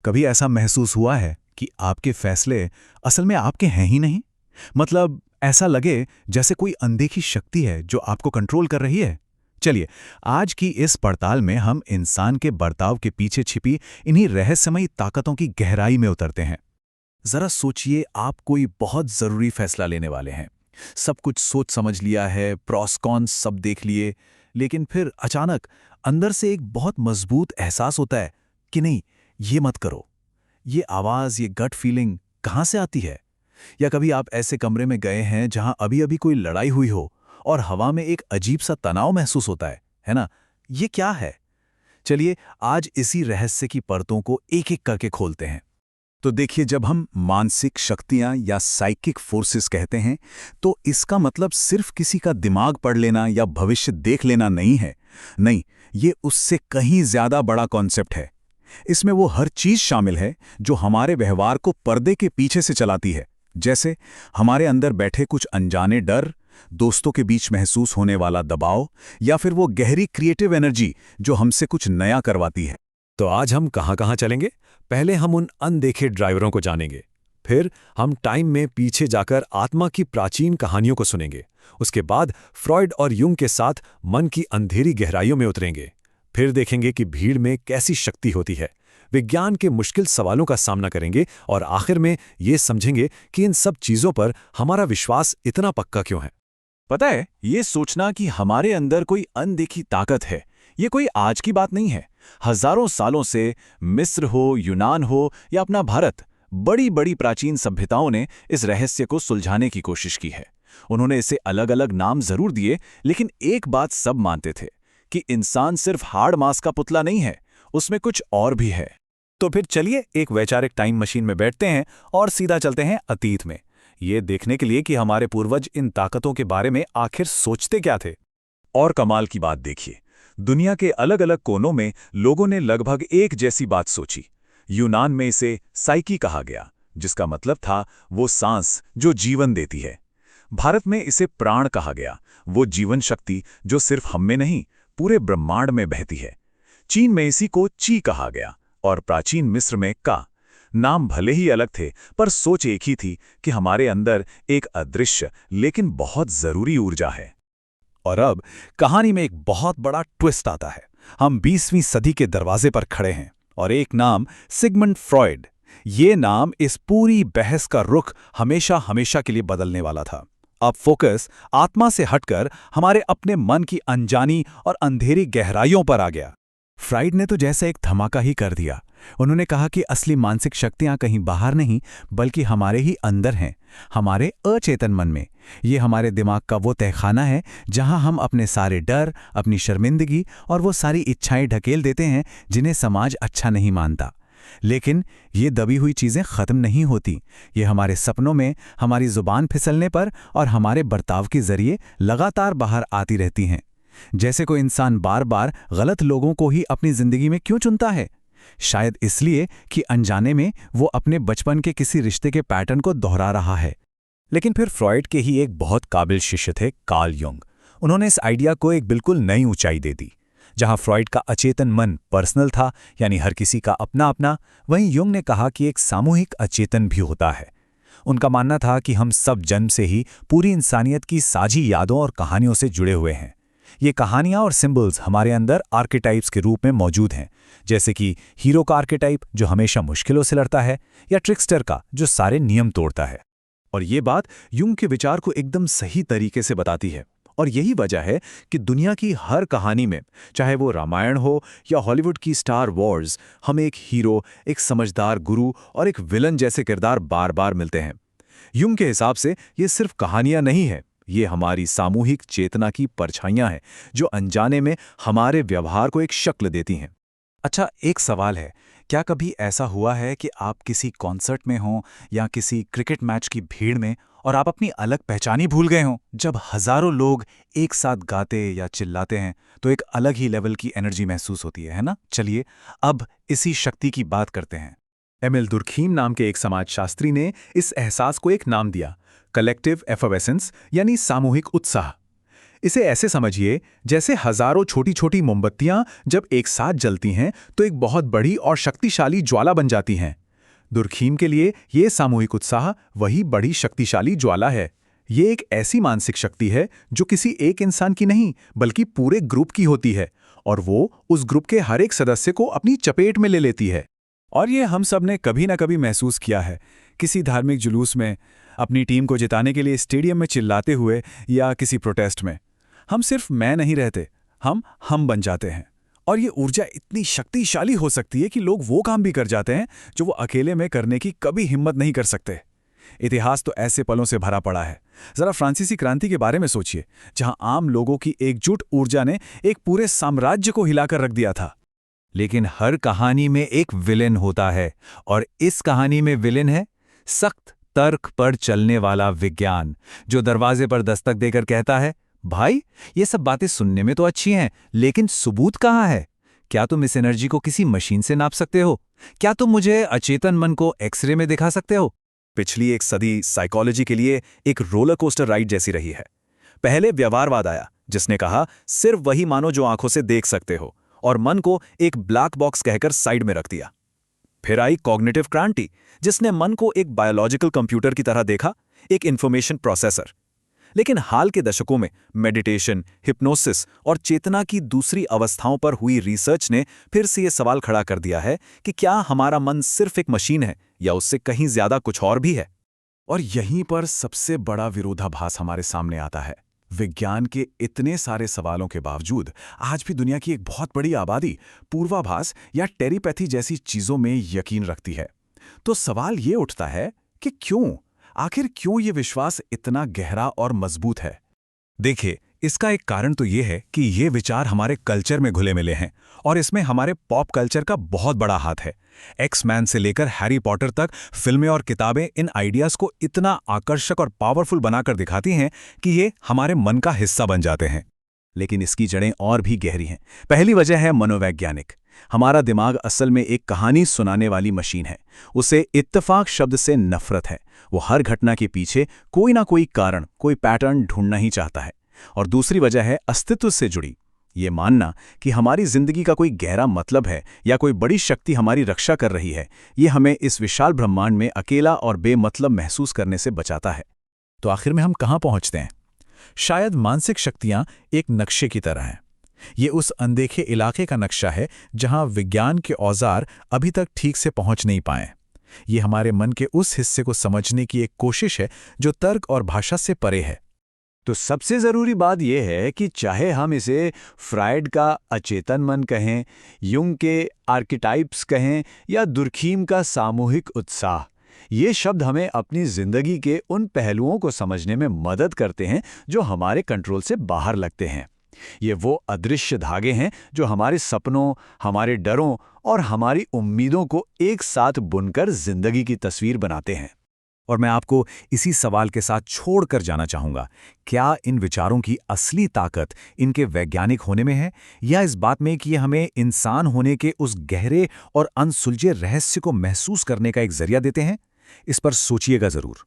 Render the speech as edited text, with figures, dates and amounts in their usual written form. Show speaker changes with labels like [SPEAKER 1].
[SPEAKER 1] कभी ऐसा महसूस हुआ है कि आपके फैसले असल में आपके हैं ही नहीं? मतलब ऐसा लगे जैसे कोई अनदेखी शक्ति है जो आपको कंट्रोल कर रही है। चलिए, आज की इस पड़ताल में हम इंसान के बर्ताव के पीछे छिपी इन्हीं रहस्यमयी ताकतों की गहराई में उतरते हैं। जरा सोचिए, आप कोई बहुत जरूरी फैसला लेने वाले हैं। सब कुछ सोच समझ लिया है, प्रॉस कॉन्स सब देख लिए, लेकिन फिर अचानक अंदर से एक बहुत मजबूत एहसास होता है कि नहीं, ये मत करो। ये आवाज, ये गट फीलिंग कहाँ से आती है? या कभी आप ऐसे कमरे में गए हैं जहां अभी अभी कोई लड़ाई हुई हो और हवा में एक अजीब सा तनाव महसूस होता है ना? ये क्या है? चलिए, आज इसी रहस्य की परतों को एक एक करके खोलते हैं। तो देखिए, जब हम मानसिक शक्तियां या साइकिक फोर्सेस कहते हैं, तो इसका मतलब सिर्फ किसी का दिमाग पढ़ लेना या भविष्य देख लेना नहीं है। नहीं, ये उससे कहीं ज्यादा बड़ा कॉन्सेप्ट है। इसमें वो हर चीज शामिल है जो हमारे व्यवहार को पर्दे के पीछे से चलाती है। जैसे हमारे अंदर बैठे कुछ अनजाने डर, दोस्तों के बीच महसूस होने वाला दबाव, या फिर वो गहरी क्रिएटिव एनर्जी जो हमसे कुछ नया करवाती है। तो आज हम कहाँ चलेंगे? पहले हम उन अनदेखे ड्राइवरों को जानेंगे। फिर हम टाइम में पीछे जाकर आत्मा की प्राचीन कहानियों को सुनेंगे। उसके बाद फ्रॉयड और युंग के साथ मन की अंधेरी गहराइयों में उतरेंगे। फिर देखेंगे कि भीड़ में कैसी शक्ति होती है। विज्ञान के मुश्किल सवालों का सामना करेंगे और आखिर में ये समझेंगे कि इन सब चीजों पर हमारा विश्वास इतना पक्का क्यों है। पता है, ये सोचना कि हमारे अंदर कोई अनदेखी ताकत है, ये कोई आज की बात नहीं है। हजारों सालों से मिस्र हो, यूनान हो या अपना भारत, बड़ी बड़ी प्राचीन सभ्यताओं ने इस रहस्य को सुलझाने की कोशिश की है। उन्होंने इसे अलग अलग नाम जरूर दिए, लेकिन एक बात सब मानते थे कि इंसान सिर्फ हाड़ मांस का पुतला नहीं है, उसमें कुछ और भी है। तो फिर चलिए एक वैचारिक टाइम मशीन में बैठते हैं और सीधा चलते हैं अतीत में, ये देखने के लिए कि हमारे पूर्वज इन ताकतों के बारे में आखिर सोचते क्या थे। और कमाल की बात देखिए, दुनिया के अलग अलग कोनों में लोगों ने लगभग एक जैसी बात सोची। यूनान में इसे साइकी कहा गया, जिसका मतलब था वो सांस जो जीवन देती है। भारत में इसे प्राण कहा गया, वो जीवन शक्ति जो सिर्फ हम में नहीं, पूरे ब्रह्मांड में बहती है। चीन में इसी को ची कहा गया और प्राचीन मिस्र में का। नाम भले ही अलग थे, पर सोच एक ही थी कि हमारे अंदर एक अदृश्य लेकिन बहुत जरूरी ऊर्जा है। और अब कहानी में एक बहुत बड़ा ट्विस्ट आता है। हम 20वीं सदी के दरवाजे पर खड़े हैं और एक नाम, सिगमंड फ्रॉयड। ये नाम इस पूरी बहस का रुख हमेशा हमेशा के लिए बदलने वाला था। अब फोकस आत्मा से हटकर हमारे अपने मन की अनजानी और अंधेरी गहराइयों पर आ गया। फ्राइड ने तो जैसे एक धमाका ही कर दिया। उन्होंने कहा कि असली मानसिक शक्तियां कहीं बाहर नहीं, बल्कि हमारे ही अंदर हैं, हमारे अचेतन मन में। ये हमारे दिमाग का वो तहखाना है जहां हम अपने सारे डर, अपनी शर्मिंदगी और वो सारी इच्छाएं ढकेल देते हैं जिन्हें समाज अच्छा नहीं मानता। लेकिन ये दबी हुई चीजें खत्म नहीं होती। ये हमारे सपनों में, हमारी जुबान फिसलने पर और हमारे बर्ताव के जरिए लगातार बाहर आती रहती हैं। जैसे कोई इंसान बार बार गलत लोगों को ही अपनी जिंदगी में क्यों चुनता है? शायद इसलिए कि अनजाने में वो अपने बचपन के किसी रिश्ते के पैटर्न को दोहरा रहा है। लेकिन फिर फ्रॉयड के ही एक बहुत काबिल शिष्य थे, कार्ल युंग। उन्होंने इस आइडिया को एक बिल्कुल नई ऊंचाई दे दी। जहां फ्रॉयड का अचेतन मन पर्सनल था, यानी हर किसी का अपना अपना, वहीं युंग ने कहा कि एक सामूहिक अचेतन भी होता है। उनका मानना था कि हम सब जन्म से ही पूरी इंसानियत की साझी यादों और कहानियों से जुड़े हुए हैं। ये कहानियां और सिंबल्स हमारे अंदर आर्केटाइप्स के रूप में मौजूद हैं, जैसे कि हीरो का आर्केटाइप जो हमेशा मुश्किलों से लड़ता है, या ट्रिकस्टर का जो सारे नियम तोड़ता है। और ये बात युंग के विचार को एकदम सही तरीके से बताती है। और यही वजह है कि दुनिया की हर कहानी में, चाहे वो रामायण हो या हॉलीवुड की स्टार वॉर्स, हमें एक हीरो, एक समझदार गुरु और एक विलन जैसे किरदार बार बार मिलते हैं। युंग के हिसाब से ये सिर्फ कहानियां नहीं है, ये हमारी सामूहिक चेतना की परछाइयां हैं जो अनजाने में हमारे व्यवहार को एक शक्ल देती हैं। अच्छा, एक सवाल है, क्या कभी ऐसा हुआ है कि आप किसी कॉन्सर्ट में हों या किसी क्रिकेट मैच की भीड़ में और आप अपनी अलग पहचान ही भूल गए हों? जब हजारों लोग एक साथ गाते या चिल्लाते हैं तो एक अलग ही लेवल की एनर्जी महसूस होती है ना? चलिए अब इसी शक्ति की बात करते हैं। एमिल दुर्खीम नाम के एक समाजशास्त्री ने इस एहसास को एक नाम दिया, कलेक्टिव एफर्वेसेंस, यानी सामूहिक उत्साह। इसे ऐसे समझिए जैसे हजारों छोटी छोटी मोमबत्तियां जब एक साथ जलती हैं तो एक बहुत बड़ी और शक्तिशाली ज्वाला बन जाती हैं। दुर्खीम के लिए ये सामूहिक उत्साह वही बड़ी शक्तिशाली ज्वाला है। ये एक ऐसी मानसिक शक्ति है जो किसी एक इंसान की नहीं बल्कि पूरे ग्रुप की होती है, और वो उस ग्रुप के हर एक सदस्य को अपनी चपेट में ले लेती है।
[SPEAKER 2] और ये हम सब ने कभी ना कभी महसूस किया है, किसी धार्मिक जुलूस में, अपनी टीम को जिताने के लिए स्टेडियम में चिल्लाते हुए, या किसी प्रोटेस्ट में। हम सिर्फ मैं नहीं रहते, हम बन जाते हैं। और ये ऊर्जा इतनी शक्तिशाली हो सकती है कि लोग वो काम भी कर जाते हैं जो वो अकेले में करने की कभी हिम्मत नहीं कर सकते। इतिहास तो ऐसे पलों से भरा पड़ा है। जरा फ्रांसीसी क्रांति के बारे में सोचिए, जहां आम लोगों की एकजुट ऊर्जा ने एक पूरे साम्राज्य को हिलाकर रख दिया था।
[SPEAKER 3] लेकिन हर कहानी में एक विलेन होता है, और इस कहानी में विलेन है सख्त तर्क पर चलने वाला विज्ञान, जो दरवाजे पर दस्तक देकर कहता है, भाई ये सब बातें सुनने में तो अच्छी हैं, लेकिन सबूत कहाँ है? क्या तुम इस एनर्जी को किसी मशीन से नाप सकते हो? क्या तुम मुझे अचेतन मन को एक्सरे में दिखा सकते हो?
[SPEAKER 2] पिछली एक सदी साइकोलॉजी के लिए एक रोलर कोस्टर राइड जैसी रही है। पहले व्यवहारवाद आया, जिसने कहा सिर्फ वही मानो जो आंखों से देख सकते हो, और मन को एक ब्लैक बॉक्स कहकर साइड में रख दिया। फिर आई कॉग्निटिव क्रांति, जिसने मन को एक बायोलॉजिकल कंप्यूटर की तरह देखा, एक इंफॉर्मेशन प्रोसेसर। लेकिन हाल के दशकों में मेडिटेशन, हिप्नोसिस और चेतना की दूसरी अवस्थाओं पर हुई रिसर्च ने फिर से ये सवाल खड़ा कर दिया है कि क्या हमारा मन सिर्फ एक मशीन है या उससे कहीं ज्यादा कुछ और भी है।
[SPEAKER 1] और यहीं पर सबसे बड़ा विरोधाभास हमारे सामने आता है। विज्ञान के इतने सारे सवालों के बावजूद आज भी दुनिया की एक बहुत बड़ी आबादी पूर्वाभास या टेलीपैथी जैसी चीजों में यकीन रखती है। तो सवाल ये उठता है कि आखिर क्यों ये विश्वास इतना गहरा और मजबूत है?
[SPEAKER 2] देखिए, इसका एक कारण तो ये है कि ये विचार हमारे कल्चर में घुले मिले हैं, और इसमें हमारे पॉप कल्चर का बहुत बड़ा हाथ है। एक्स-मैन से लेकर हैरी पॉटर तक फिल्में और किताबें इन आइडियाज को इतना आकर्षक और पावरफुल बनाकर दिखाती हैं कि ये हमारे मन का हिस्सा बन जाते हैं।
[SPEAKER 1] लेकिन इसकी जड़ें और भी गहरी हैं। पहली वजह है मनोवैज्ञानिक। हमारा दिमाग असल में एक कहानी सुनाने वाली मशीन है। उसे इत्तेफाक शब्द से नफरत है। वो हर घटना के पीछे कोई ना कोई कारण, कोई पैटर्न ढूंढना ही चाहता है। और दूसरी वजह है अस्तित्व से जुड़ी, ये मानना कि हमारी जिंदगी का कोई गहरा मतलब है या कोई बड़ी शक्ति हमारी रक्षा कर रही है। ये हमें इस विशाल ब्रह्मांड में अकेला और बेमतलब महसूस करने से बचाता है। तो आखिर में हम कहाँ पहुँचते हैं? शायद मानसिक शक्तियाँ एक नक्शे की तरह हैं। ये उस अनदेखे इलाके का नक्शा है जहाँ विज्ञान के औजार अभी तक ठीक से पहुँच नहीं पाए। ये हमारे मन के उस हिस्से को समझने की एक कोशिश है जो तर्क और भाषा से परे है।
[SPEAKER 3] तो सबसे ज़रूरी बात यह है कि चाहे हम इसे फ्रायड का अचेतन मन कहें, युंग के आर्किटाइप्स कहें, या दुर्खीम का सामूहिक उत्साह, ये शब्द हमें अपनी जिंदगी के उन पहलुओं को समझने में मदद करते हैं जो हमारे कंट्रोल से बाहर लगते हैं। ये वो अदृश्य धागे हैं जो हमारे सपनों, हमारे डरों और हमारी उम्मीदों को एक साथ बुनकर जिंदगी की तस्वीर बनाते हैं।
[SPEAKER 1] और मैं आपको इसी सवाल के साथ छोड़कर जाना चाहूंगा, क्या इन विचारों की असली ताकत इनके वैज्ञानिक होने में है, या इस बात में कि ये हमें इंसान होने के उस गहरे और अनसुलझे रहस्य को महसूस करने का एक जरिया देते हैं? इस पर सोचिएगा जरूर।